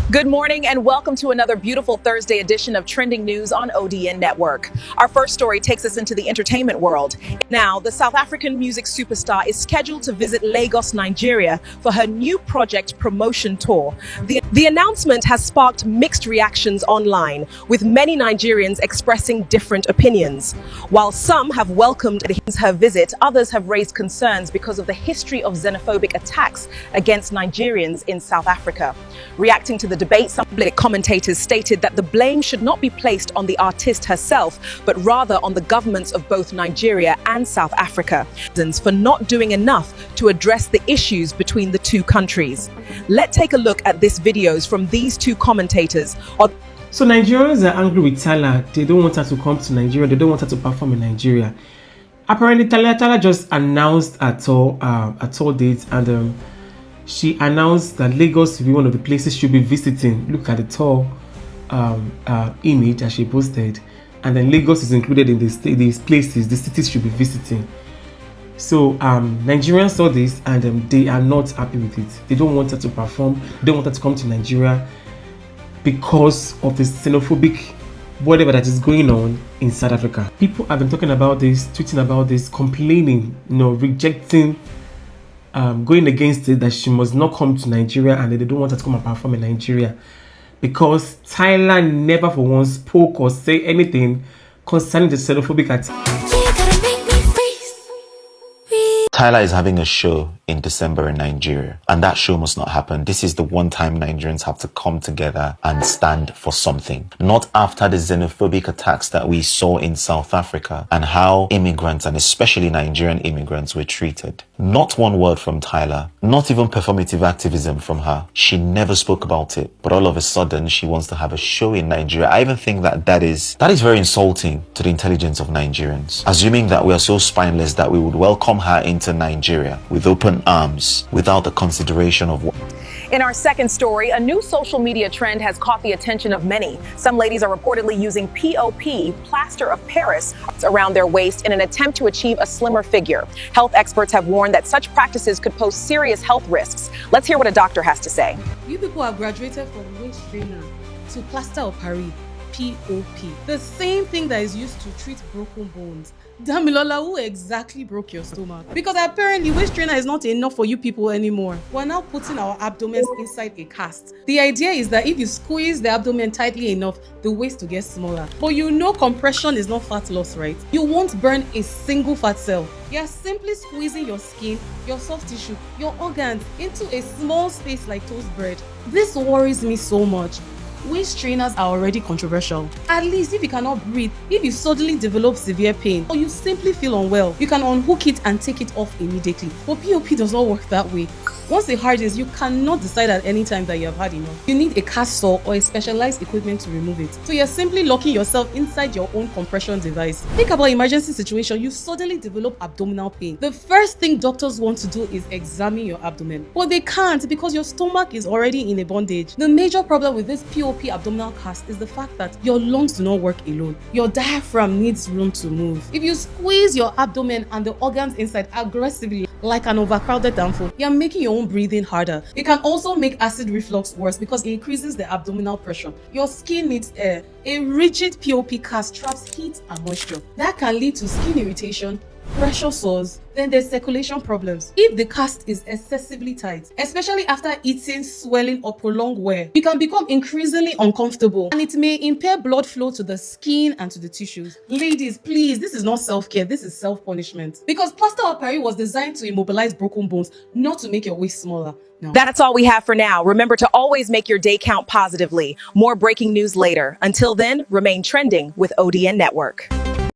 Good morning and welcome to another beautiful Thursday edition of Trending News on ODN Network. Our first story takes us into the entertainment world. Now, the South African music superstar is scheduled to visit Lagos, Nigeria for her new project promotion tour. The announcement has sparked mixed reactions online, with many Nigerians expressing different opinions. While some have welcomed her visit, others have raised concerns because of the history of xenophobic attacks against Nigerians in South Africa. Reacting to the debate, some commentators stated that the blame should not be placed on the artist herself, but rather on the governments of both Nigeria and South Africa for not doing enough to address the issues between the two countries. Let's take a look at this videos from these two commentators. So Nigerians are angry with Tyla. They don't want her to come to Nigeria. They don't want her to perform in Nigeria. Apparently, Tyla just announced a tour date, and she announced that Lagos will be one of the places she'll be visiting. Look at the tour image that she posted, and then Lagos is included in these places, the cities she'll be visiting. So Nigerians saw this, and they are not happy with it. They don't want her to perform. They don't want her to come to Nigeria because of the xenophobic whatever that is going on in South Africa. People have been talking about this, tweeting about this, complaining, rejecting, going against it, that she must not come to Nigeria, and they don't want her to come and perform in Nigeria because Tyla never for once spoke or say anything concerning the xenophobic attack. Tyla is having a show in December in Nigeria, and that show must not happen. This is the one time Nigerians have to come together and stand for something. Not after the xenophobic attacks that we saw in South Africa and how immigrants, and especially Nigerian immigrants, were treated. Not one word from Tyla, not even performative activism from her. She never spoke about it, but all of a sudden she wants to have a show in Nigeria. I even think that is very insulting to the intelligence of Nigerians. Assuming that we are so spineless that we would welcome her into Nigeria with open arms without the consideration of what. In our second story, a new social media trend has caught the attention of many. Some ladies are reportedly using POP, plaster of Paris, around their waist in an attempt to achieve a slimmer figure. Health experts have warned that such practices could pose serious health risks. Let's hear what a doctor has to say. You people have graduated from waist trainer to plaster of Paris, POP. The same thing that is used to treat broken bones. Damilola, who exactly broke your stomach? Because apparently waist trainer is not enough for you people anymore. We're now putting our abdomens inside a cast. The idea is that if you squeeze the abdomen tightly enough, the waist will get smaller. But compression is not fat loss, right? You won't burn a single fat cell. You're simply squeezing your skin, your soft tissue, your organs into a small space like toast bread. This worries me so much. Waist trainers are already controversial. At least if you cannot breathe, if you suddenly develop severe pain, or you simply feel unwell, you can unhook it and take it off immediately. But POP does not work that way. Once the hardens, you cannot decide at any time that you have had enough. You need a cast saw or a specialized equipment to remove it. So you're simply locking yourself inside your own compression device. Think about emergency situation, you suddenly develop abdominal pain. The first thing doctors want to do is examine your abdomen. But they can't because your stomach is already in a bondage. The major problem with this POP abdominal cast is the fact that your lungs do not work alone. Your diaphragm needs room to move. If you squeeze your abdomen and the organs inside aggressively, like an overcrowded danfo, you're making your own breathing harder. It can also make acid reflux worse because it increases the abdominal pressure. Your skin needs air. A rigid POP cast traps heat and moisture. That can lead to skin irritation, pressure sores, then there's circulation problems. If the cast is excessively tight, especially after eating, swelling, or prolonged wear, you can become increasingly uncomfortable, and it may impair blood flow to the skin and to the tissues. Ladies, please, this is not self-care, this is self-punishment. Because plaster of Paris was designed to immobilize broken bones, not to make your waist smaller. No. That's all we have for now. Remember to always make your day count positively. More breaking news later. Until then, remain trending with ODN Network.